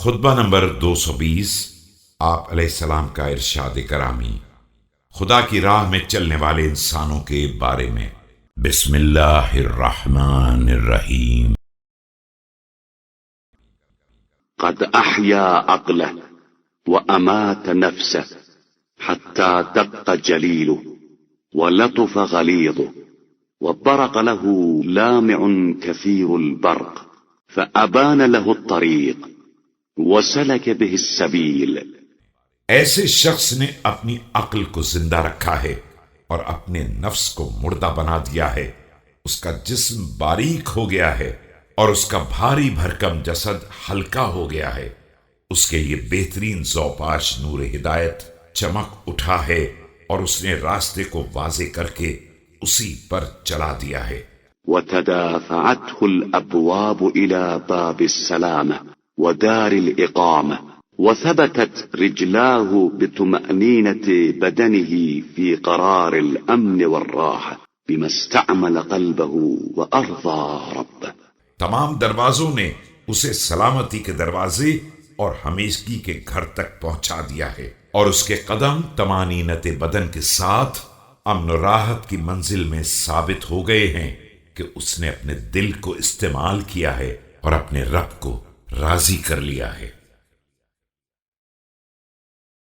خطبہ نمبر 220 آپ علیہ السلام کا ارشاد کرامی خدا کی راہ میں چلنے والے انسانوں کے بارے میں۔ بسم اللہ الرحمن الرحیم۔ قد أحيا عقله وأمات نفسه حتى دق جليله ولطف غليظه وبرق له لامع كثير البرق فأبان له الطريق وسلك به السبيل۔ ایسے شخص نے اپنی عقل کو زندہ رکھا ہے اور اپنے نفس کو مردہ بنا دیا ہے، اس کا جسم باریک ہو گیا ہے اور اس کا بھاری بھرکم جسد ہلکا ہو گیا ہے، اس کے یہ بہترین ذوپاش نور ہدایت چمک اٹھا ہے اور اس نے راستے کو واضح کر کے اسی پر چلا دیا ہے۔ وتدافعته الأبواب إلى باب السلامة ودار الإقامة وثبتت رجلاه بطمأنينة بدنه في قرار الأمن والراحة بما استعمل قلبه وأرضى ربه۔ تمام دروازوں نے اسے سلامتی کے دروازے اور ہمیشگی کے گھر تک پہنچا دیا ہے، اور اس کے قدم طمانینت بدن کے ساتھ امن و راحت کی منزل میں ثابت ہو گئے ہیں کہ اس نے اپنے دل کو استعمال کیا ہے اور اپنے رب کو راضی کر لیا ہے۔